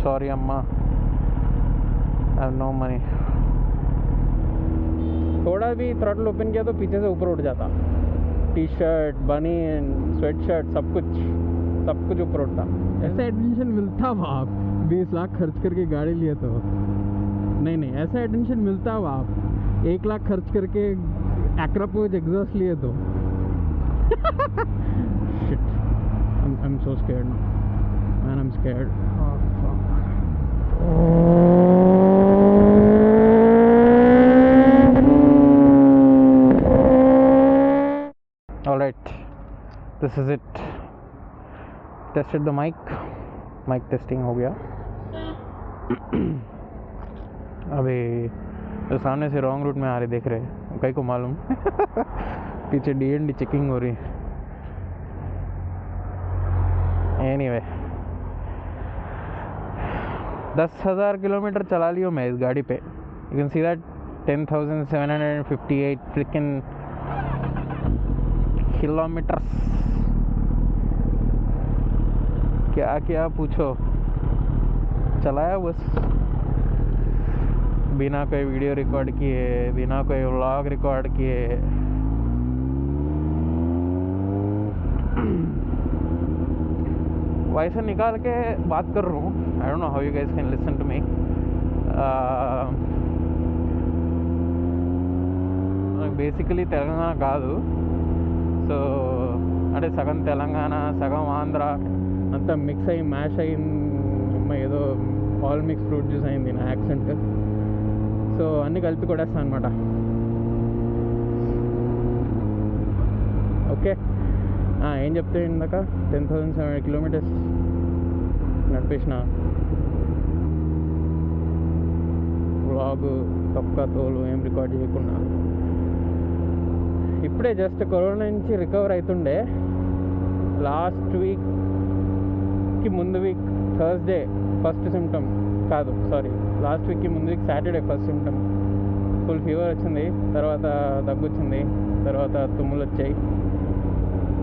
sorry amma, I have no money. थोड़ा भी throttle open किया तो पीछे से ऊपर उठ जाता. टी शर्ट, बनियन, स्वेट शर्ट, सब कुछ ऊपर उठता. ऐसा एडमिशन मिलता आप 20 लाख खर्च करके गाड़ी लिए तो नहीं, ऐसा एडमिशन मिलता आप 1 लाख खर्च करके Akrapovic Exhaust लिए तो. Shit, I'm so scared now, man. I'm scared. Oh fuck. All right, this is it. Tested the mic testing हो गया. अभी तो सामने से रॉन्ग रूट में आ रहे देख रहे, कहीं को मालूम. पीछे D&D चेकिंग हो रही. एनीवे 10,000 किलोमीटर चला लियो मैं इस गाड़ी पे. You can see that 10,758 freaking kilometres. क्या पूछो, चलाया बस. बिना कोई वीडियो रिकॉर्ड किए, बिना कोई व्लॉग रिकॉर्ड किए. वैसे निकाल के बात कर रहा हूँ. I don't know how you guys can listen to me. Basically Telangana కాదు. సో అంటే సగం తెలంగాణ సగం ఆంధ్ర అంతా మిక్స్ అయ్యి మ్యాష్ అయ్యింది. ఏదో ఆల్ మిక్స్ ఫ్రూట్ జ్యూస్ అయింది నా యాక్సెంట్. సో అన్నీ కలిపి కొట్టేస్తాను అనమాట. ఓకే, ఏం చెప్తే ఇందాక 10,700 కిలోమీటర్స్ నడిపేసిన. వ్లాగ్ తొక్క తోలు ఏం రికార్డ్ చేయకుండా ఇప్పుడే జస్ట్ కరోనా నుంచి రికవర్ అవుతుండే. లాస్ట్ వీక్కి ముందు వీక్ థర్స్డే ఫస్ట్ సిమ్టమ్ కాదు, సారీ, లాస్ట్ వీక్కి ముందు week Saturday first symptom. Full fever వచ్చింది, తర్వాత దగ్గు వచ్చింది, తర్వాత తుమ్ములు వచ్చాయి,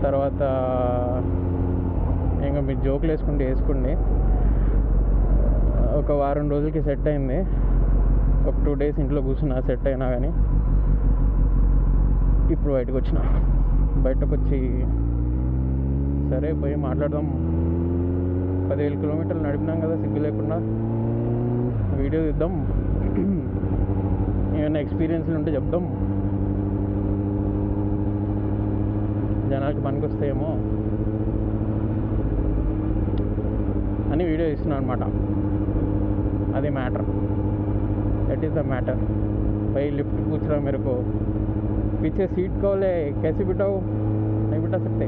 తర్వాత ఇంకా మీరు జోకులు వేసుకోండి. ఒక వారం రోజులకి సెట్ అయింది. ఒక 2 days ఇంట్లో కూర్చున్నా, సెట్ అయినా. కానీ ఇప్పుడు బయటకు వచ్చి సరే పోయి మాట్లాడదాం. 10,000 కిలోమీటర్లు నడిపినాం కదా సిగ్గు లేకుండా, వీడియో తీద్దాం, ఏమైనా ఎక్స్పీరియన్స్లు ఉంటే చెప్దాం, జనాలకి పనికి వస్తాయేమో అని వీడియో ఇస్తున్నాను అనమాట. అది matter. That is the matter. भाई लिफ्ट पूछ रहा मेरे को, पीछे सीट कॉल है, कैसे बिठाओ, नहीं बिठा सकते.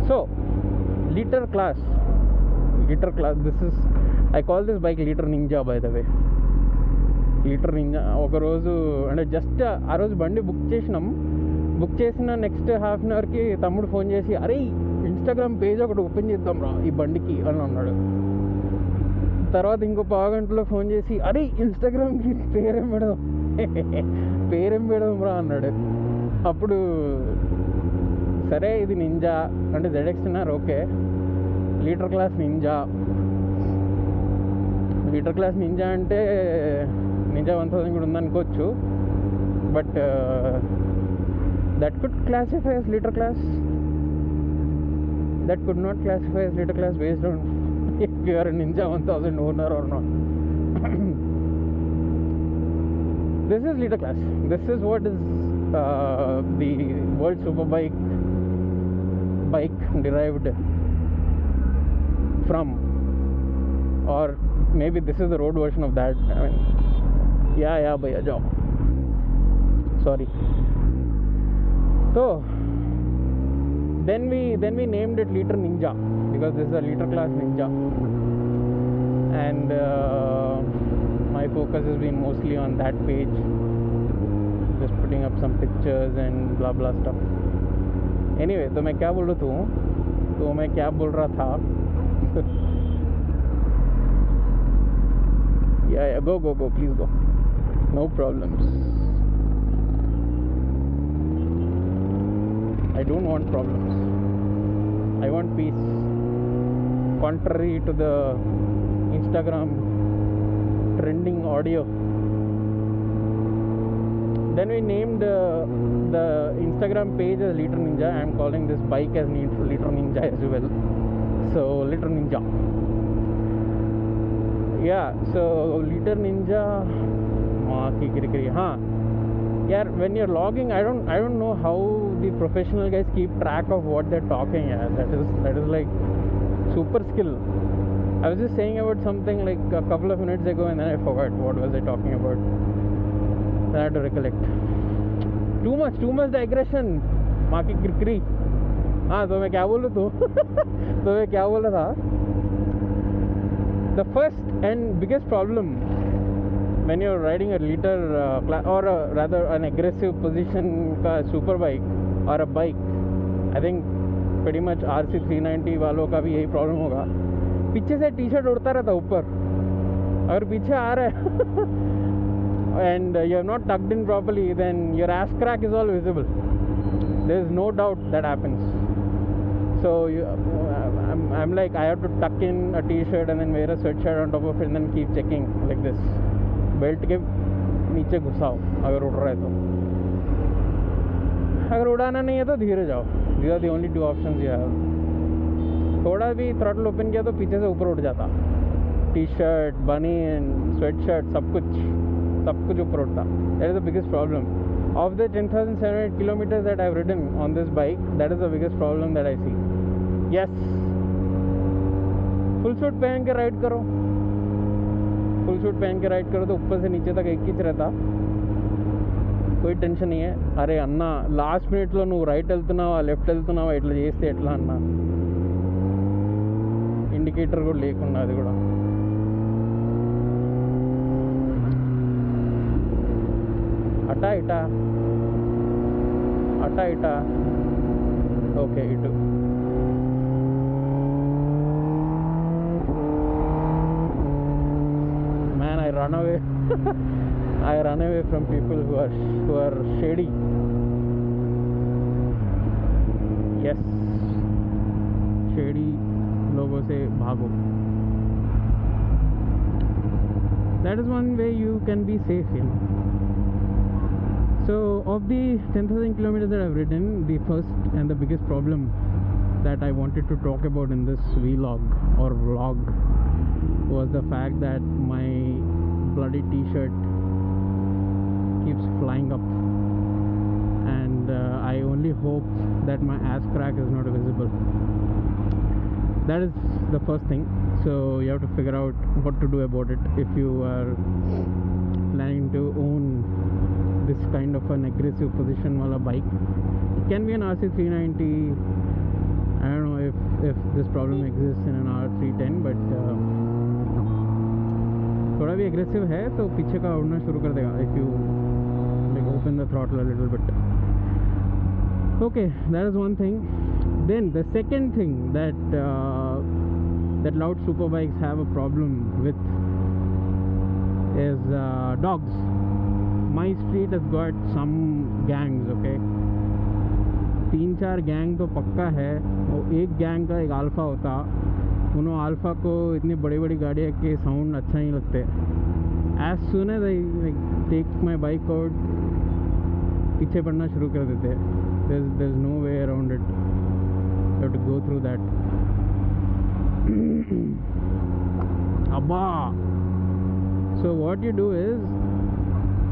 So liter class, this is, I call this bike litreninja by the way. litreninja ఒక రోజు అంటే జస్ట్ ఆ రోజు బండి బుక్ చేసిన నెక్స్ట్ హాఫ్ అన్ అవర్కి తమ్ముడు ఫోన్ చేసి, అరే ఇన్స్టాగ్రామ్ పేజ్ ఒకటి ఓపెన్ చేద్దాం రా ఈ బండికి అని అన్నాడు. తర్వాత ఇంకో పావుగంటలో ఫోన్ చేసి, అరే ఇన్స్టాగ్రామ్కి పేరేం పెడదాం రా అన్నాడు. అప్పుడు సరే ఇది నింజా అంటే ZX-10R okay, litre class Ninja అంటే నింజా 1000 కూడా ఉందనుకోవచ్చు. But that could classify as liter class, that could not classify as liter class based on if you are a Ninja 1000 owner or not. This is liter class. This is what is the world superbike bike derived from, or maybe this is the road version of that. I mean, yeah bhaiya jao, sorry. So then we named it litreninja because this is a liter class ninja, and my focus has been mostly on that page, just putting up some pictures and blah blah stuff. Anyway, तो मैं क्या बोल रहा था yeah go please go, no problems. I don't want problems, I want peace. contrary to the Instagram trending audio. Then we named the Instagram page as litreninja. I am calling this bike as litreninja as well. So litreninja. Yeah, so litreninja. Yeah, when you're logging, I don't know how the professional guys keep track of what they're talking. Yeah, that is like super skill. I was just saying about something like a couple of minutes ago, and then I forgot what was I talking about. I had to recollect. Too much digression. माँ की किरकिरी. हाँ, तो मैं क्या बोलूँ तो मैं क्या बोल रहा था. The first and biggest problem when you're riding a liter or rather an aggressive position का superbike or a bike, I think pretty much RC 390 वालों का भी यही प्रॉब्लम होगा. पीछे से टी शर्ट उड़ता रहता ऊपर. अगर पीछे आ रहा है and you have not tucked in properly, then your ass crack is all visible. There is no doubt that happens. So I'm like, I have to tuck in a t-shirt and then wear a sweatshirt on top of it and then keep checking like this. Belt के नीचे घुसाओ अगर उड़ रहा है तो. अगर उड़ाना नहीं है तो धीरे जाओ. These are the only two options you have. थोड़ा भी throttle open किया तो पीछे से ऊपर उड़ जाता. T-shirt, बनियन, sweatshirt, सब कुछ ऊपर उड़ता. That is the biggest problem. Of the 10,700 kilometers that I've ridden on this bike, that is the biggest problem that I see. Yes, full suit पहन के राइड करो. फुल सूट पहन के राइड करो तो ऊपर से नीचे तक एक ही रहता. कोई టెన్షన్ नहीं है. अरे అన్న లాస్ట్ మినిట్లో నువ్వు రైట్ వెళ్తున్నావా లెఫ్ట్ వెళ్తున్నావా ఇట్లా చేస్తే ఎట్లా అన్న. ఇండికేటర్ కూడా లేకుండా అది కూడా. అటా ఇటా ఓకే ఇటు. Man, I run away. I run away from people who are shady. Yes, shady लोगों से भागो. That is one way you can be safe, you know. So of the 10,000 kilometers that I've ridden, the first and the biggest problem that I wanted to talk about in this vlog or vlog was the fact that my bloody t-shirt keeps flying up, and I only hope that my ass crack is not visible. That is the first thing. So you have to figure out what to do about it if you are planning to own this kind of an aggressive position wala bike. It can be an RC 390. I don't know if this problem exists in an R310, but थोड़ा भी aggressive है तो पीछे का उड़ना शुरू कर देगा if you like open the throttle a little bit. Okay, that is one thing. Then the second thing that loud superbikes have a problem with is dogs. My street has got some gangs, okay. 3-4 gang तो पक्का है. और एक gang का एक alpha होता. उन्होंने alpha को इतनी बड़ी बड़ी गाड़ियाँ के साउंड अच्छा नहीं लगते. As soon as I like take my bike out, पीछे पड़ना शुरू कर देते. There's no way around it. You have to go through that. अब्बा. So what you do is,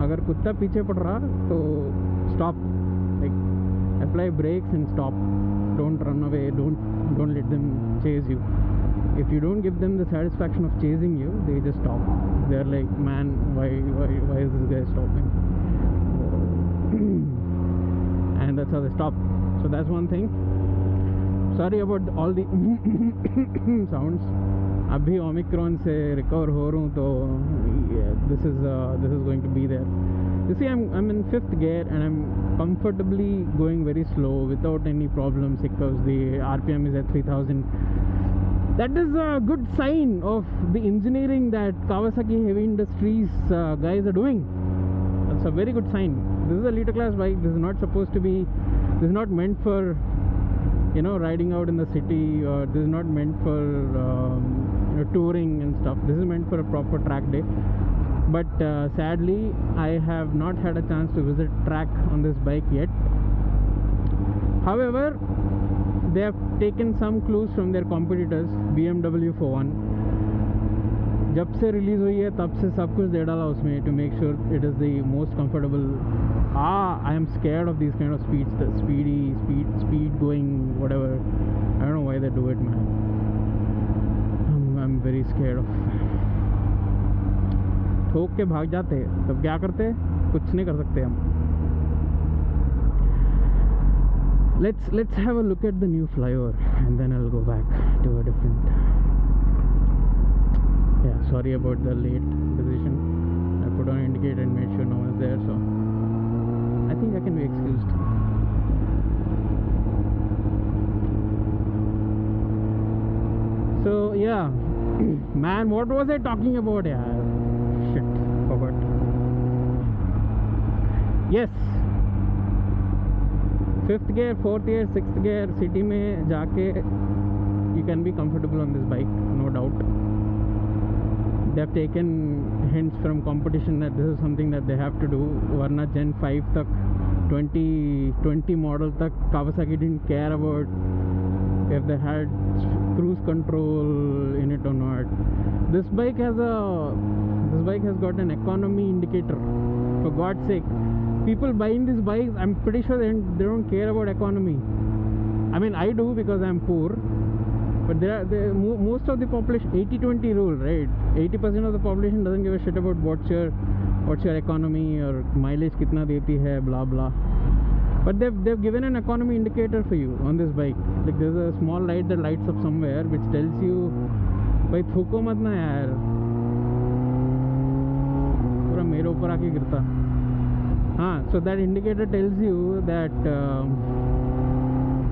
अगर कुत्ता पीछे पड़ रहा तो stop, like apply brakes and stop. Don't run away. Don't let them chase you. If you don't give them the satisfaction of chasing you, they just stop. They're like, man, why is this guy stopping? And that's how they stop. So that's one thing. Sorry about all the sounds. अभी Omicron से recover हो रहा हूँ तो this is going to be there. You see, I'm in 5th gear and I'm comfortably going very slow without any problems because the RPM is at 3000. That is a good sign of the engineering that Kawasaki Heavy Industries guys are doing. That's a very good sign. This is a liter class bike. This is not supposed to be. This is not meant for you know, riding out in the city, or this is not meant for touring and stuff. This is meant for a proper track day. But sadly, I have not had a chance to visit track on this bike yet. However, they have taken some clues from their competitors, BMW for one. जब से release हुई है तब से सब कुछ दे डाला उसमें to make sure it is the most comfortable. I am scared of these kind of speed going, whatever. I don't know why they do it, man. I'm very scared of. ठोक के भाग जाते तब क्या करते, कुछ नहीं कर सकते हम. Let's have a look at the new flyover and then I'll go back to a different. Yeah, sorry about the late decision. I put on indicator and made sure no one is there, so I think I can be excused. So yeah, man, what was I talking about? Yeah, shit, forgot. Yes, 5th gear, 4th gear, 6th gear, city में जाके you can be comfortable on this bike, no doubt. They have taken hints from competition that this is something that they have to do. Varna Gen 5 tak, 2020 model tak, Kawasaki didn't care about if they had cruise control in it or not. This bike has got an economy indicator. For God's sake, people buying these bikes, I'm pretty sure they don't care about economy. I mean, I do because I'm poor. But most of the population, 80-20 rule, right? 80% of the population doesn't give a shit about what's your economy or mileage kitna deti hai, blah blah. But they've given an economy indicator for you on this bike. Like there's a small light that lights up somewhere which tells you, bhai thuko mat na yaar, pura mere upar aake girta. So that indicator tells you that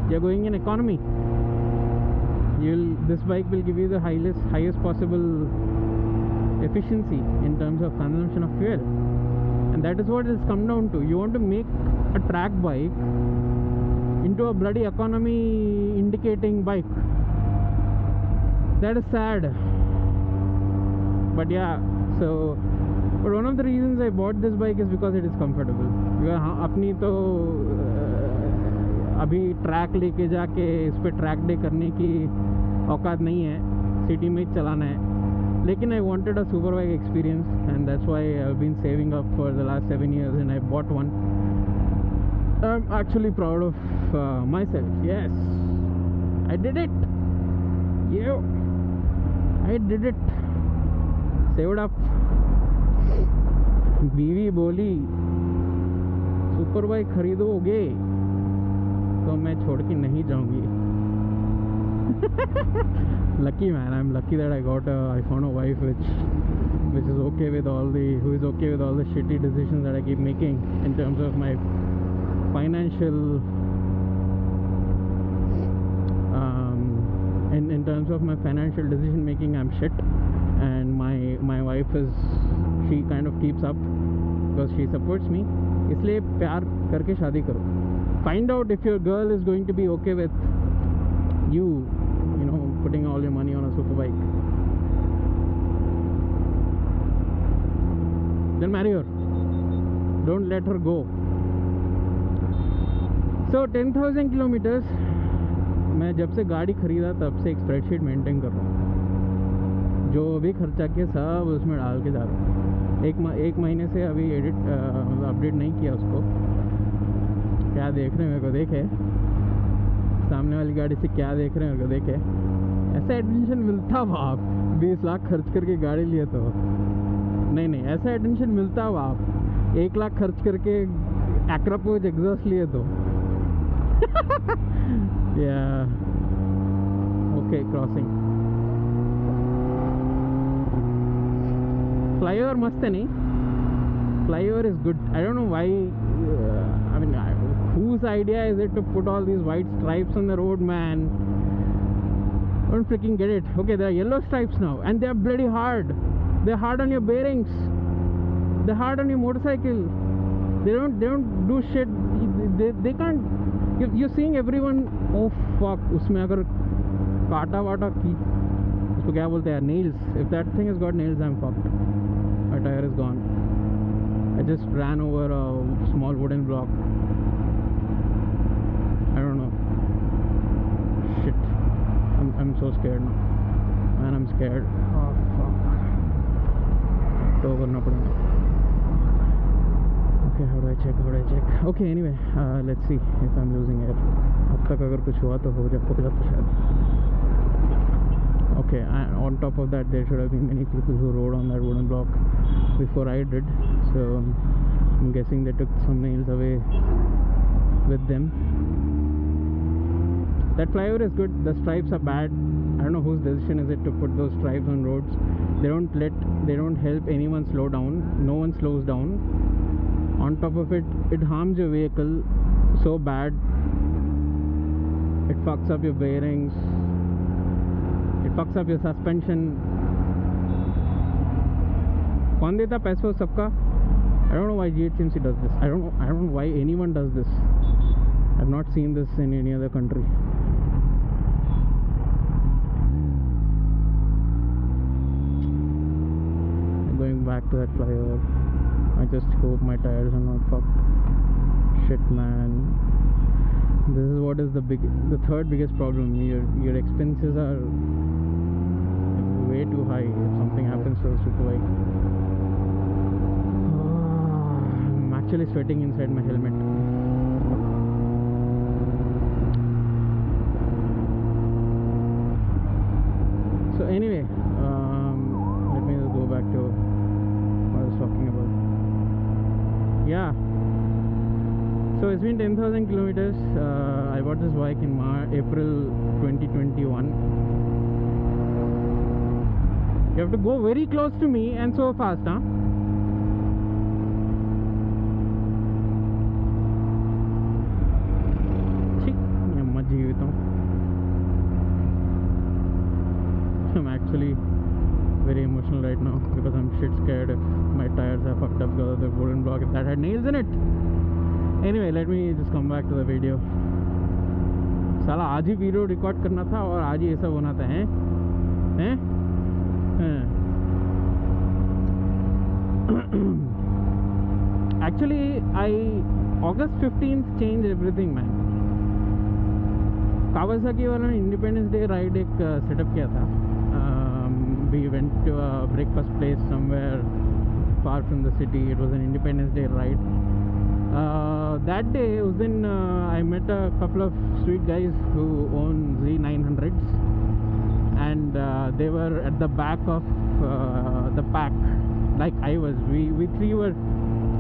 you're going in economy. This bike will give you the highest possible efficiency in terms of consumption of fuel, and that is what it's come down to. You want to make a track bike into a bloody economy indicating bike. That is sad. But yeah, but one of the reasons I bought this bike is because it is comfortable. अपनी तो अभी track लेके जाके इस पे track day करने की औकात नहीं है, सिटी में चलाना है. लेकिन I wanted a superbike experience, and that's why I've been saving up for the last 7 years and I bought one. I'm actually proud of myself. Yes, I did it. Yeah, I did it. Saved up. बीवी बोली super bike खरीदोगे तो मैं छोड़ के नहीं जाऊंगी. Lucky man, I'm lucky that I found a wife which is okay with who is okay with all the shitty decisions that I keep making in terms of my financial in terms of my financial decision making. I'm shit, and my wife she kind of keeps up because she supports me. इसलिए प्यार करके शादी करो. Find out if your girl is going to be okay with you know, putting all your money on a super bike. Then marry her. Don't let her go. So 10,000 kilometers. मैं जब से गाड़ी खरीदा तब से एक स्प्रेडशीट मेंटेन कर रहा हूँ. जो भी खर्चा किया सब उसमें डाल के जा रहा हूँ. एक महीने से अभी अपडेट नहीं किया उसको. क्या देख रहे हैं मेरे को देखे, सामने वाली गाड़ी से क्या देख रहे हैं मेरे को देखे. ऐसा एटेंशन मिलता बाप 20 लाख खर्च करके गाड़ी लिए तो नहीं, ऐसा एटेंशन मिलता बाप 1 लाख खर्च करके Akrapovic Exhaust लिए तो. Yeah, okay, crossing. Flyover must नहीं, flyover is good. I don't know why. I mean, whose idea is it to put all these white stripes on the road, man? Don't freaking get it. Okay, there are yellow stripes now, and they are bloody hard. They're hard on your bearings. They're hard on your motorcycle. They don't do shit. They can't. you're seeing everyone. Oh fuck, उसमें अगर काटा वाटा की उसको क्या बोलते हैं, nails. If that thing has got nails, I'm fucked. My tire is gone. I just ran over a small wooden block. I don't know. Shit. I'm so scared now. Man, I'm scared. Oh fuck. तो करना पड़ेगा. Okay, how do I check? Okay, anyway, let's see if I'm losing air. अब तक अगर कुछ हुआ तो हो जाता शायद. Okay, and on top of that, there should have been many people who rode on that wooden block before I did. So I'm guessing they took some nails away with them. That flyover is good. The stripes are bad. I don't know whose decision is it to put those stripes on roads. They don't help anyone slow down. No one slows down. On top of it, it harms your vehicle so bad. It fucks up your bearings. It fucks up your suspension. कौन देता पैसे सबका? I don't know why GHMC does this. I don't know why anyone does this. I've not seen this in any other country. Going back to that flyover. I just hope my tires are not fucked. Shit, man. This is what is the third biggest problem. Your expenses are way too high if something happens to a superbike. I'm actually sweating inside my helmet. So anyway, let me just go back to what I was talking about. Yeah. So it's been 10,000 kilometers. I bought this bike in April 2021. You have to go very close to me and so fast, huh? I'm actually very emotional right now because I'm shit scared if my tires are fucked up because of the wooden block, if that had nails in it. Anyway, let me just come back to the video. साला आज ही video record करना था और आज ही ये सब होना था, हैं? Actually, August 15th changed everything, man. Kawasaki वाला इंडिपेंडेंस डे राइड एक सेटअप किया था. We went to a breakfast place somewhere far from the city. It was an Independence Day ride. That day, उस दिन I met a couple of sweet guys who own Z900s, and they were at the back of the pack, like I was. We three were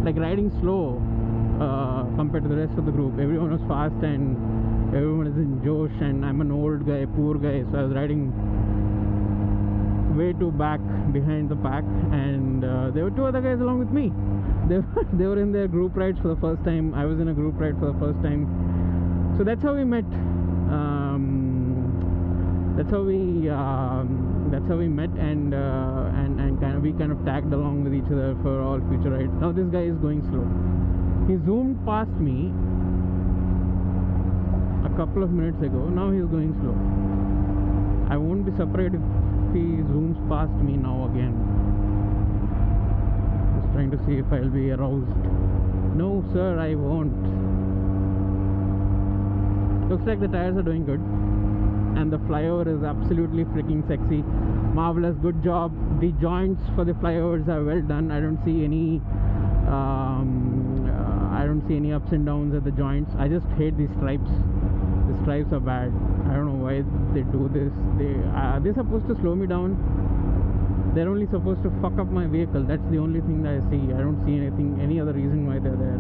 like riding slow compared to the rest of the group. Everyone was fast and everyone is in josh, and I'm an old guy, poor guy, so I was riding way too back behind the pack, and there were two other guys along with me. They were in their group rides for the first time. I was in a group ride for the first time. So that's how we met. That's how we met, and we kind of tagged along with each other for all future rides. Now this guy is going slow. He zoomed past me a couple of minutes ago. Now he's going slow. I won't be surprised if he zooms past me now again. Just trying to see if I'll be aroused. No sir, I won't. Looks like the tires are doing good, and the flyover is absolutely freaking sexy. Marvelous, good job. The joints for the flyovers are well done. I don't see any ups and downs at the joints. I just hate these stripes. The stripes are bad. I don't know why they do this. They're supposed to slow me down. They're only supposed to fuck up my vehicle. That's the only thing that I see. I don't see any other reason why they're there.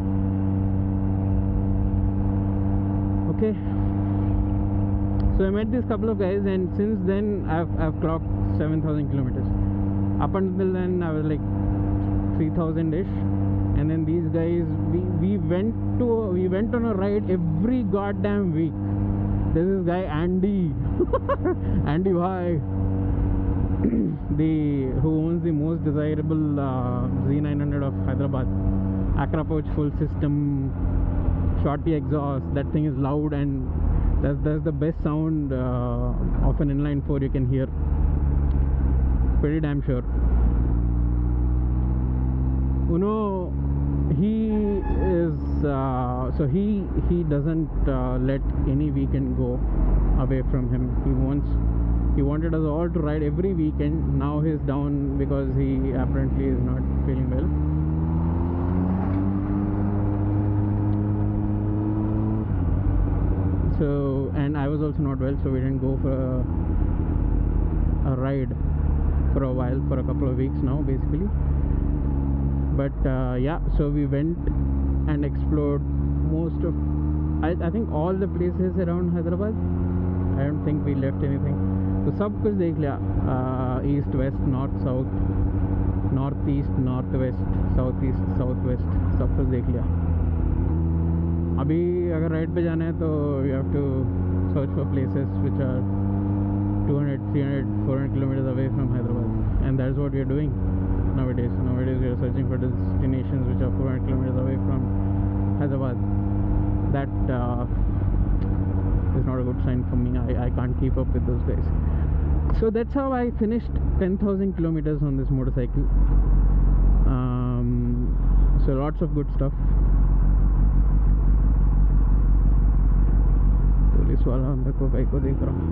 Okay. So I met these couple of guys, and since then I've clocked 7,000 kilometers. Up until then I was like 3,000-ish, and then these guys, we went on a ride every goddamn week. There's this guy Andy Andy bhai who owns the most desirable Z900 of Hyderabad, Akrapovic full system shorty exhaust. That thing is loud, and that's the best sound of an inline 4 you can hear. Pretty damn sure. Uno, he is so he doesn't let any weekend go away from him. He wanted us all to ride every weekend. Now he's down because he apparently is not feeling well. So, and I was also not well, so we didn't go for a ride for a while, for a couple of weeks now basically. But yeah, so we went and explored most of, I think all the places around Hyderabad. I don't think we left anything. तो सब कुछ देख लिया, east west north south north east north west south east south west, सब कुछ देख लिया. अभी अगर राइड पे जाना है तो you have to search for places which are 200, 300, 400 kilometers away from Hyderabad, and that is what we are doing nowadays. Nowadays we are searching for destinations which are 400 kilometers away from Hyderabad. That is not a good sign for me. I can't keep up with those guys. So that's how I finished 10,000 kilometers on this motorcycle. So lots of good stuff. Police वाला मेरे को bike को देख रहा.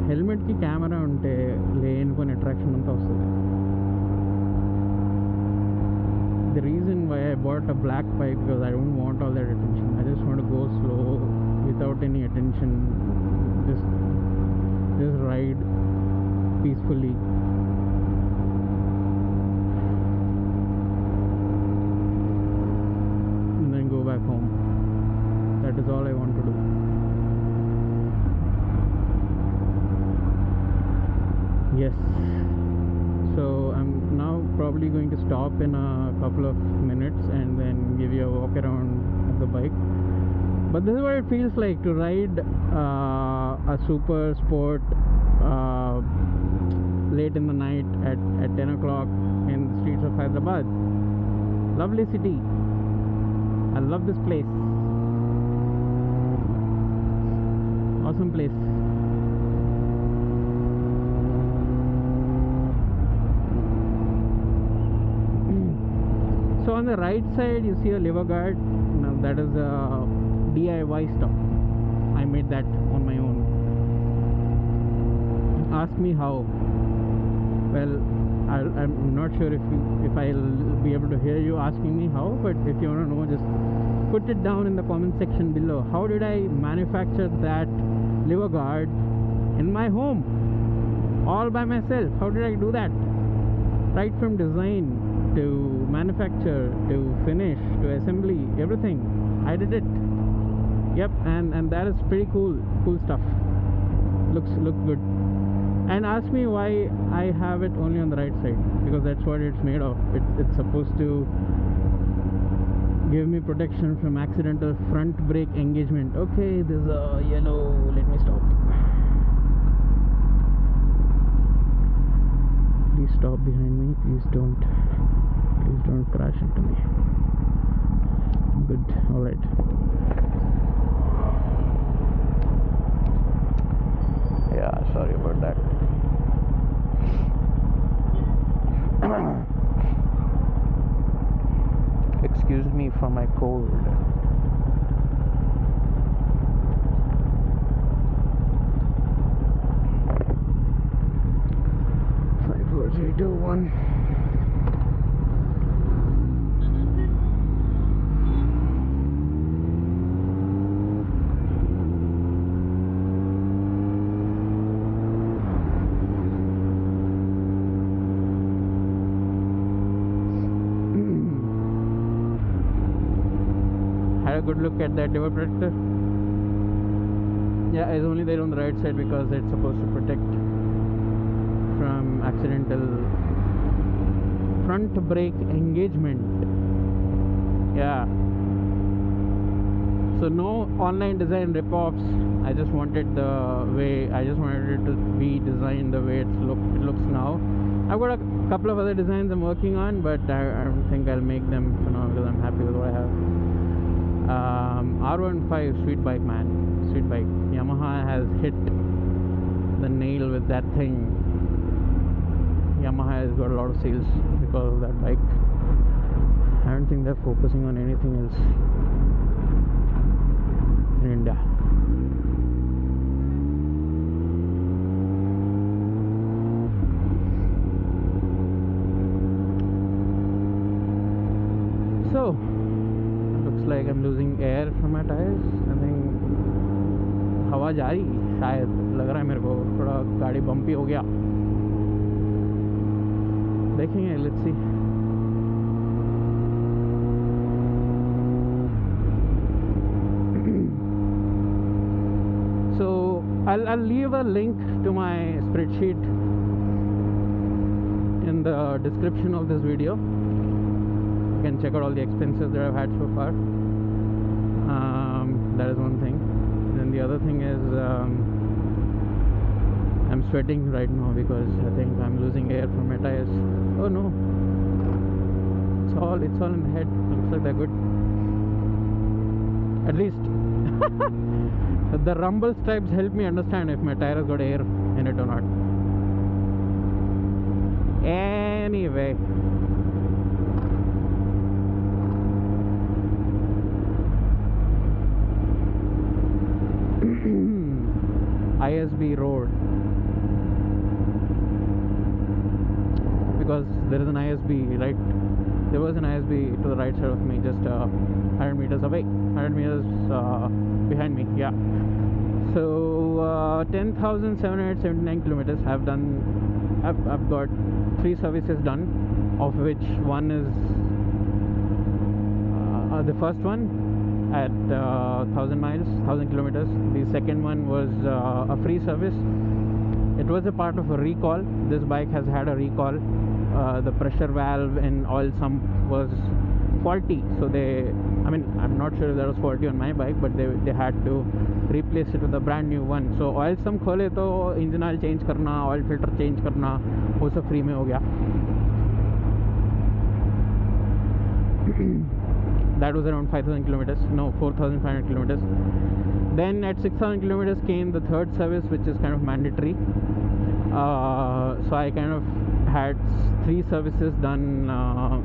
Helmet की camera ఉంటే లేనిపోయిన attraction అంతా వస్తుంది. The reason why I bought a black bike, because I don't want all that attention. I just want to go slow without any attention, just ride peacefully. And then go back home. That is all I want to do. Yes. So I'm now probably going to stop in a couple of minutes and then give you a walk around of the bike. But this is what it feels like to ride a super sport late in the night at 10 o'clock in the streets of Hyderabad. Lovely city. I love this place. Awesome place. So on the right side you see a lever guard. Now that is a DIY stuff. I made that on my own. Ask me how. Well, I'm not sure if I'll be able to hear you asking me how, but if you want to know, just put it down in the comment section below. How did I manufacture that lever guard in my home all by myself? How did I do that? Right from design to manufacture to finish to assembly, everything I did it. Yep. And that is pretty cool stuff. Looks good. And ask me why I have it only on the right side, because that's what it's made of. It's supposed to give me protection from accidental front brake engagement. Okay, there's a yellow. Let me stop. Please stop behind me. Please don't crash into me. Good. All right. Yeah, sorry about that. Excuse me for my cold. 5, 4, 3, 2, 1. A good look at that lever protector. Yeah, it's only there on the right side because it's supposed to protect from accidental front brake engagement. Yeah. So no online design rip-offs. I just wanted it to be designed the way it looks now. I've got a couple of other designs I'm working on, but I don't think I'll make them for now because I'm happy with what I have. R15 sweet bike, man. Sweet bike. Yamaha has hit the nail with that thing. Yamaha has got a lot of sales because of that bike. I don't think they're focusing on anything else in India. So looks like I'm losing air from my tires. I think हवा जा रही शायद, लग रहा है मेरे को थोड़ा गाड़ी बम्पी हो गया. देखेंगे, let's see. So I'll leave a link to my spreadsheet in the description of this video. You can check out all the expenses that I've had so far. That is one thing. Then the other thing is I'm sweating right now because I think I'm losing air from my tires. Oh no, it's all in the head. Looks like they're good. At least the rumble stripes help me understand if my tire has got air in it or not. Anyway, ISB road, because there is an ISB right. There was an ISB to the right side of me, just 100 meters away, 100 meters behind me. Yeah. So 10,779 kilometers I've done. I've got 3 services done, of which one is the first one at 1,000 kilometers. The second one was a free service. It was a part of a recall. This bike has had a recall. The pressure valve in oil sump was faulty, so I'm not sure if that was faulty on my bike, but they had to replace it with a brand new one. So oil sump खोले तो engine oil change करना, oil filter change करना, वो सब free में हो गया. That was around 5,000 kilometers, no, 4,500 kilometers. Then at 6,000 kilometers came the third service, which is kind of mandatory. So I kind of had 3 services done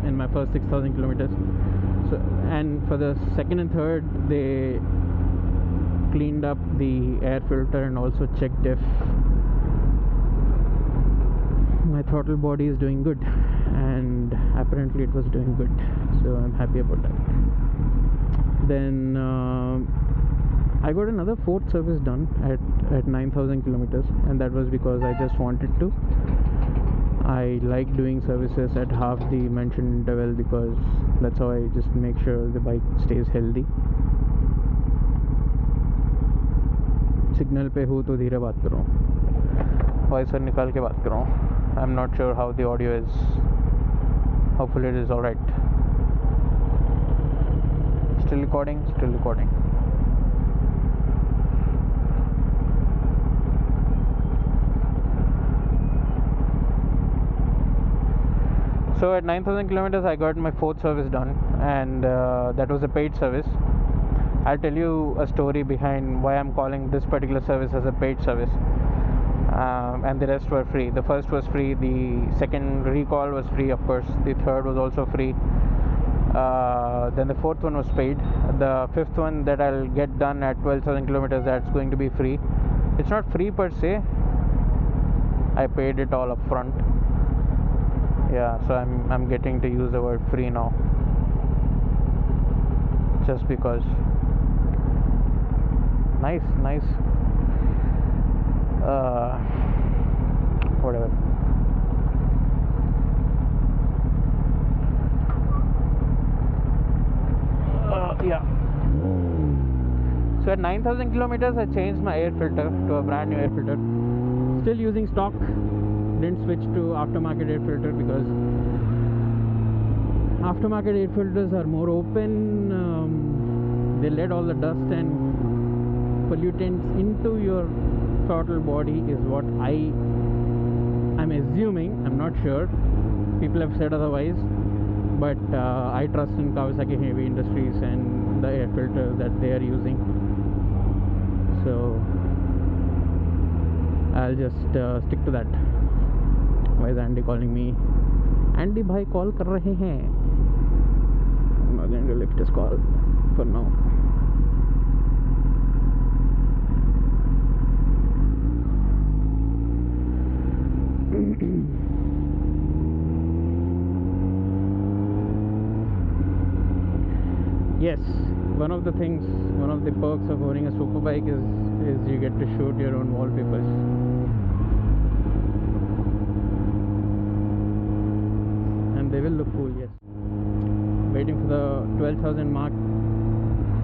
in my first 6,000 kilometers. So, and for the second and third, they cleaned up the air filter and also checked if my throttle body is doing good, and apparently it was doing good, so I'm happy about that. Then I got another 4th service done at 9,000 kilometers, and that was because I just wanted to. I like doing services at half the mentioned interval because that's how I just make sure the bike stays healthy. Signal पे हूँ तो धीरे बात करो, वॉइसर निकाल के बात करो. I'm not sure how the audio is. Hopefully it is alright. Still recording, still recording. So at 9,000 kilometers I got my 4th service done, and that was a paid service. I'll tell you a story behind why I'm calling this particular service as a paid service. And the rest were free. The first was free, the second recall was free, of course, the third was also free, then the 4th one was paid. The 5th one that I'll get done at 12,000 kilometers, that's going to be free. It's not free per se, I paid it all up front. Yeah, so I'm getting to use the word free now, just because. Nice whatever. Yeah. So at 9,000 kilometers I changed my air filter to a brand new air filter. Still using stock, didn't switch to aftermarket air filter because aftermarket air filters are more open. they let all the dust and pollutants into your throttle body is what I'm assuming. I'm not sure, people have said otherwise, but I trust in Kawasaki Heavy Industries and the air filters that they are using, so I'll just stick to that. Why is Andy calling me? Andy bhai call kar rahe hain. I'm not going to lift his call for now. Yes, one of the perks of owning a superbike is you get to shoot your own wallpapers. And they will look cool, yes. Waiting for the 12,000 mark,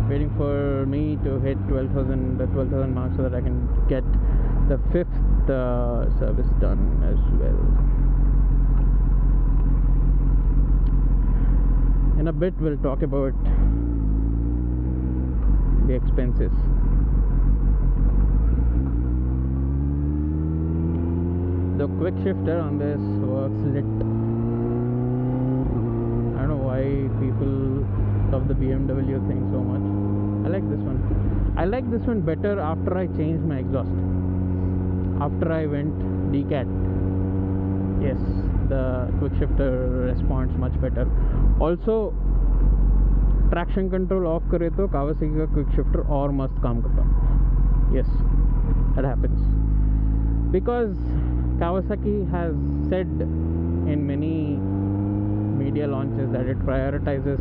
waiting for me to hit the 12,000 mark so that I can get the 5th service done as well. In a bit we'll talk about the expenses. The quick shifter on this works lit. I don't know why people love the BMW thing so much. I like this one. I like this one better after I changed my exhaust. After I went decat, yes, the quick shifter responds much better. Also, traction control off करे तो Kawasaki का quick shifter और मस्त काम करता. Yes, that happens because Kawasaki has said in many media launches that it prioritizes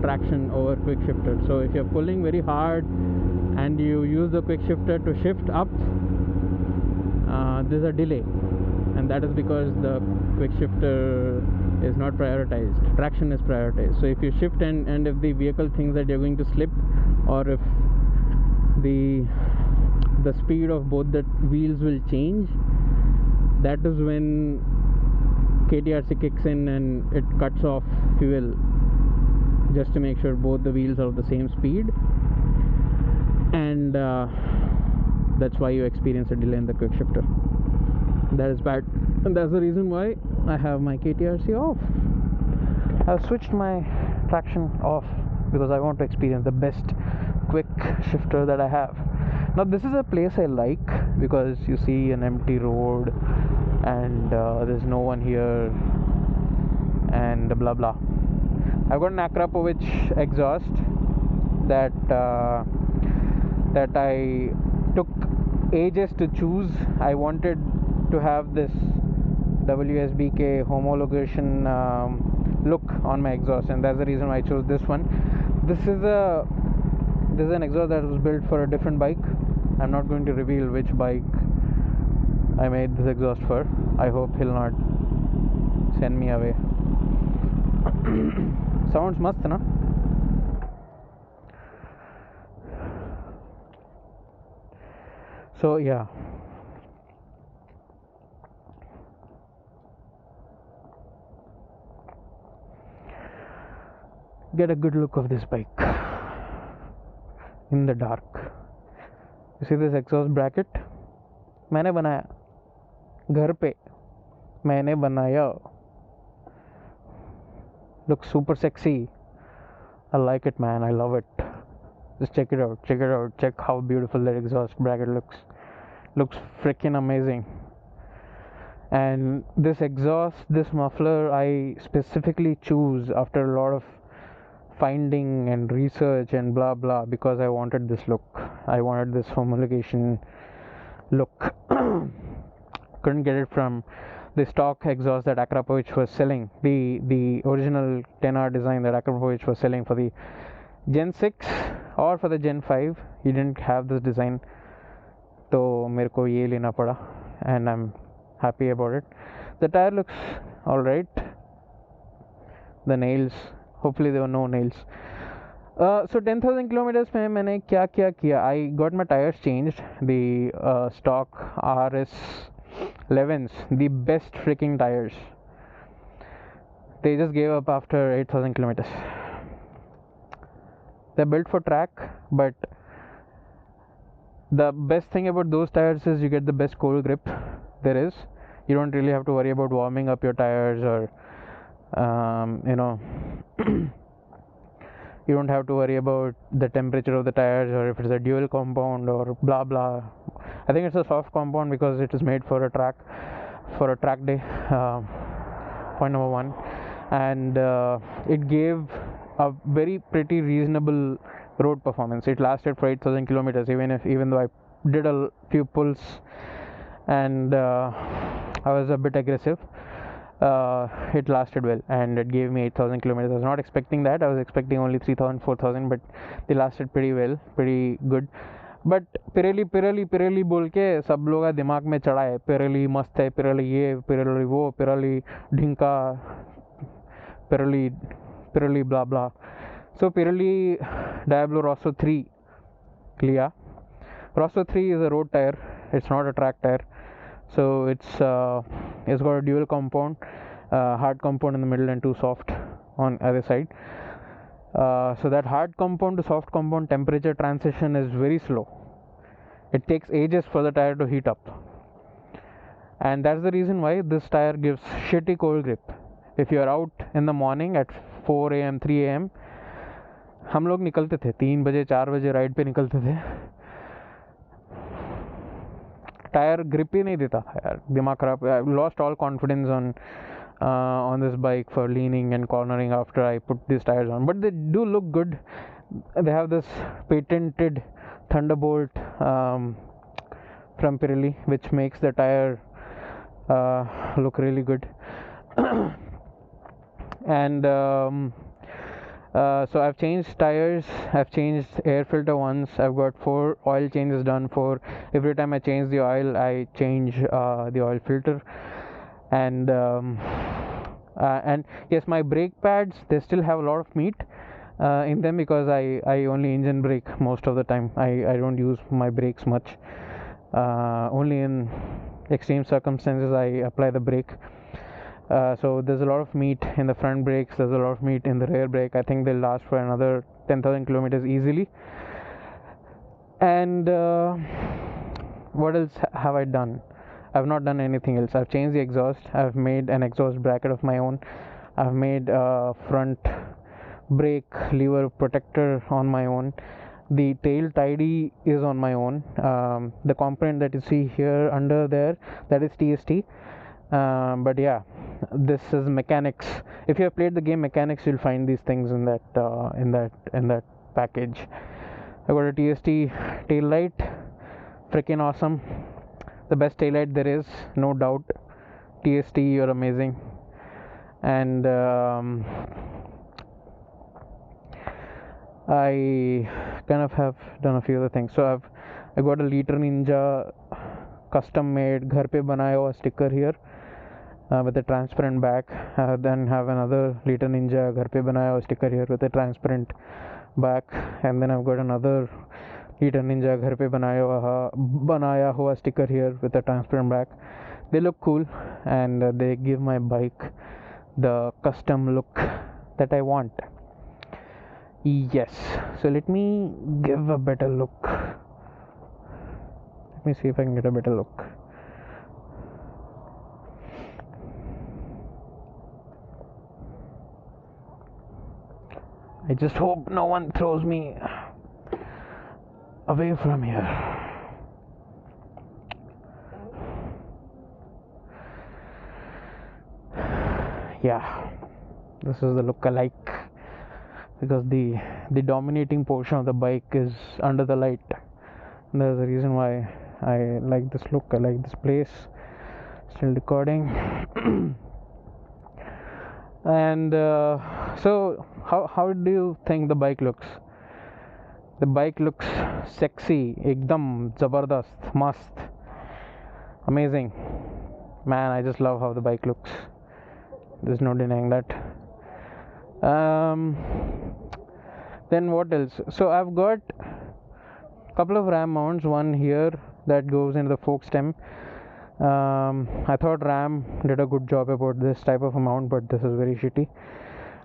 traction over quick shifter. So if you're pulling very hard and you use the quick shifter to shift up, there's a delay, and that is because the quick shifter is not prioritized. Traction is prioritized. So if you shift and if the vehicle thinks that you're going to slip, or if the speed of both the wheels will change, that is when KTRC kicks in and it cuts off fuel just to make sure both the wheels are of the same speed, and that's why you experience a delay in the quick shifter. That is bad, and that's the reason why I have my KTRC off. I've switched my traction off because I want to experience the best quick shifter that I have. Now this is a place I like because you see an empty road and there's no one here and blah blah. I've got an Akrapovic exhaust that I took ages to choose. I wanted to have this WSBK homologation look on my exhaust, and that's the reason why I chose this one. This is an exhaust that was built for a different bike. I'm not going to reveal which bike I made this exhaust for. I hope he'll not send me away. Sounds mast, na? So yeah, get a good look of this bike in the dark. You see this exhaust bracket? मैंने बनाया, घर पे मैंने बनाया. Looks super sexy. I like it, man. I love it. Just check it out. Check how beautiful that exhaust bracket looks. Looks freaking amazing. And this exhaust, this muffler, I specifically choose after a lot of finding and research and blah blah, because I wanted this look. I wanted this homologation look. Couldn't get it from the stock exhaust that Akrapovic was selling, the original 10R design that Akrapovic was selling for the Gen 6 or for the Gen 5. He didn't have this design, so मेरे को ये लेना पड़ा, and I'm happy about it. The tire looks alright. The nails, hopefully there were no nails. So 10,000 kilometers में मैंने क्या किया? I got my tires changed. The stock RS 11s, the best freaking tires. They just gave up after 8,000 kilometers. they're built for track, but the best thing about those tires is you get the best cold grip there is. You don't really have to worry about warming up your tires, or you don't have to worry about the temperature of the tires, or if it's a dual compound or blah blah. I think it's a soft compound because it is made for a track day. Point number one. And it gave a very pretty reasonable road performance. It lasted for 8,000 kilometers, even though I did a few pulls and I was a bit aggressive. It lasted well, and it gave me 8,000 kilometers. I was not expecting that. I was expecting only 3,000, 4,000, but they lasted pretty well, pretty good. But Pirelli बोल के सब लोग का दिमाग में चढ़ा है, Pirelli मस्त है, पिरेली ये, पिरेली वो, पिरेली ढिंका, पिरेली ब्ला ब्ला. सो पिरेली डायब्लो रॉसो 3 लिया. Rosso 3 is a road tire, it's not a track tire. So it's got a dual compound, hard compound in the middle and two soft on either side. So that hard compound to soft compound temperature transition is very slow. It takes ages for the tire to heat up, and that's the reason why this tire gives shitty cold grip. If you are out in the morning at 4 a.m. 3 a.m. हम लोग निकलते थे 3 बजे 4 बजे ride पे निकलते थे, tyre grip ही नहीं देता था यार, दिमाग खराब. I lost all confidence on this bike for leaning and cornering after I put these tires on. But they do look good. They have this patented Thunderbolt from Pirelli, which makes the tire look really good. And so I've changed tires, I've changed air filter once, I've got 4 oil changes done. For every time I change the oil, I change the oil filter. And yes, my brake pads, they still have a lot of meat in them, because I only engine brake most of the time. I don't use my brakes much. Only in extreme circumstances I apply the brake. So there's a lot of meat in the front brakes, there's a lot of meat in the rear brake. I think they'll last for another 10,000 kilometers easily. And what else have I done? I've not done anything else. I've changed the exhaust, I've made an exhaust bracket of my own, I've made a front brake lever protector on my own. The tail tidy is on my own. The component that you see here under there, that is TST. But yeah, this is mechanics. If you have played the game Mechanics, you'll find these things in that package. I got a TST tail light, freaking awesome, the best tail light there is, no doubt. TST, you're amazing. And I kind of have done a few other things. So I got a litreninja custom made घर पे बनाया हुआ sticker here with a transparent back. Then have another litreninja घर पे बनाया हुआ sticker here with a transparent back. And then I've got another litreninja घर पे बनाया हुआ sticker here with a transparent back. They look cool, and they give my bike the custom look that I want. Yes, so let me give a better look. Let me see if I can get a better look. I just hope no one throws me away from here. Yeah, this is the look I like, because the dominating portion of the bike is under the light. And there's a reason why I like this look. I like this place. Still recording. And so how do you think the bike looks? The bike looks sexy, ekdam zabardast, mast, amazing. Man, I just love how the bike looks. There's no denying that. Then what else? So I've got a couple of RAM mounts. One here that goes into the fork stem. I thought RAM did a good job about this type of a mount, but this is very shitty.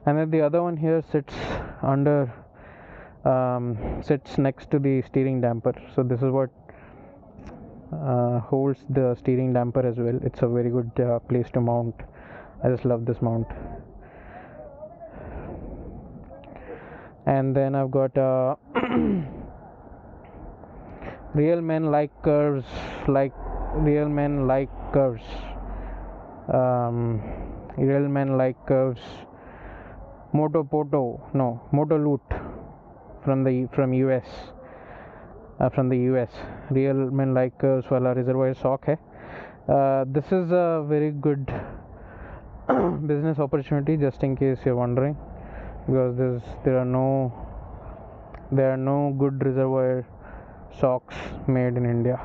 And then the other one here sits under sits next to the steering damper. So this is what holds the steering damper as well. It's a very good place to mount. I just love this mount. And then I've got real men like curves, real men like curves Motoloot from US, from the US. Real men like curves वाला reservoir sock है. This is a very good business opportunity, just in case you're wondering, because there are no good reservoir socks made in India.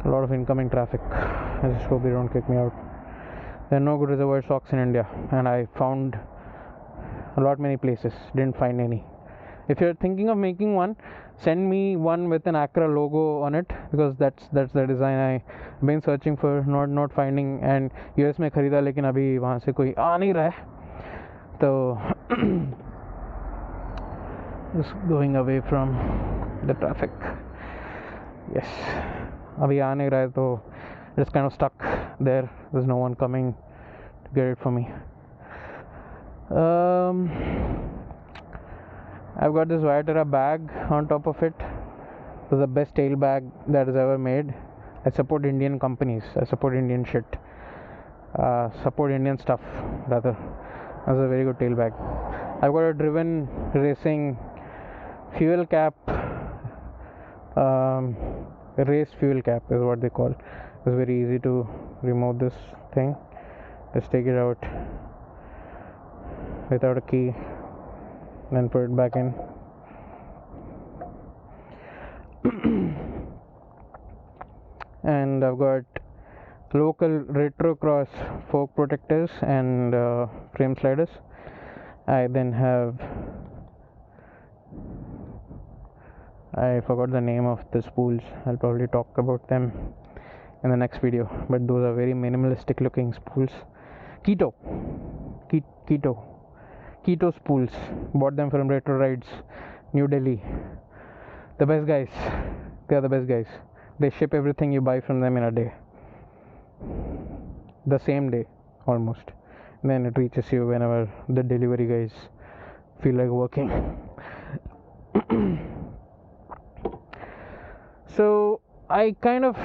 A lot of incoming traffic. I just hope they don't kick me out. There are no good reservoir socks in India, and I found many places, didn't find any. If you're thinking of making one, send me one with an Acra logo on it, because that's the design I've been searching for, not finding. And US में खरीदा, लेकिन अभी वहाँ से कोई आ नहीं रहा है, तो just going away from the traffic. Yes, अभी आ नहीं रहा है, तो just kind of stuck there. There's no one coming to get it for me. I've got this Hyderabad bag on top of it. This is the best tail bag that is ever made. I support Indian companies. I support Indian shit. Support Indian stuff, rather. That's a very good tail bag. I've got a driven racing fuel cap. Race fuel cap is what they call. It's very easy to remove this thing. Just take it out without a key, then put it back in. And I've got local retro cross fork protectors and frame sliders. I then have, I forgot the name of the spools. I'll probably talk about them in the next video, but those are very minimalistic looking spools. Keto spools. Bought them from Retro Rides, New Delhi. The best guys. They are the best guys. They ship everything you buy from them in a day, the same day almost. Then it reaches you whenever the delivery guys feel like working. So I kind of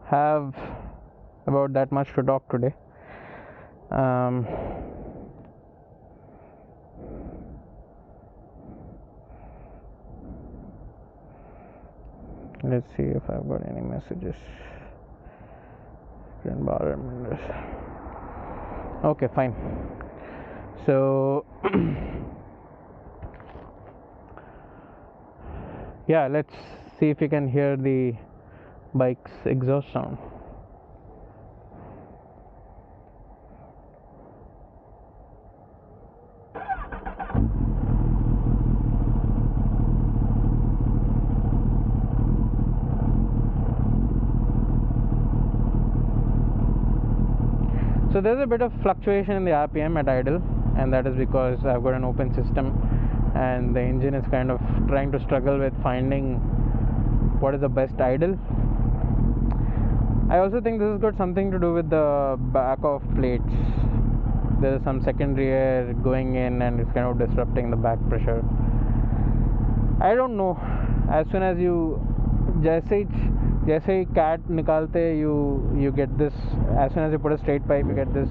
have about that much to talk today. Let's see if I've got any messages. Okay, fine. So yeah, let's see if you can hear the bike's exhaust sound. So there's a bit of fluctuation in the RPM at idle, and that is because I've got an open system and the engine is kind of trying to struggle with finding what is the best idle. I also think this has got something to do with the back of plates. There is some secondary air going in and it's kind of disrupting the back pressure. I don't know. As soon as you जैसे ही cat निकालते, you get this. As soon as you put a straight pipe, you get this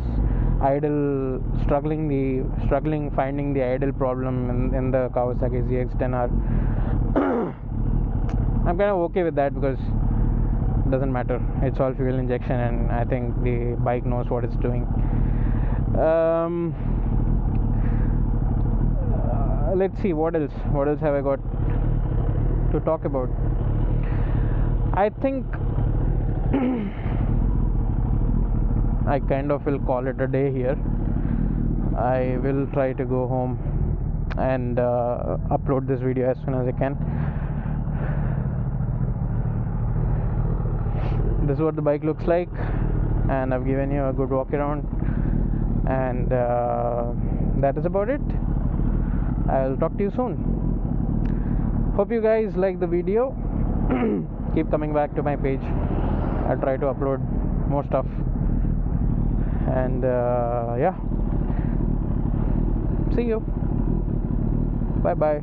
idle struggling finding the idle problem in the Kawasaki ZX-10R. I'm kind of okay with that because it doesn't matter. It's all fuel injection, and I think the bike knows what it's doing. Let's see what else have I got to talk about. I think I kind of will call it a day here. I will try to go home and upload this video as soon as I can. This is what the bike looks like, and I've given you a good walk around, and that is about it. I'll talk to you soon. Hope you guys like the video. Keep coming back to my page. I'll try to upload more stuff. And yeah, see you. Bye bye.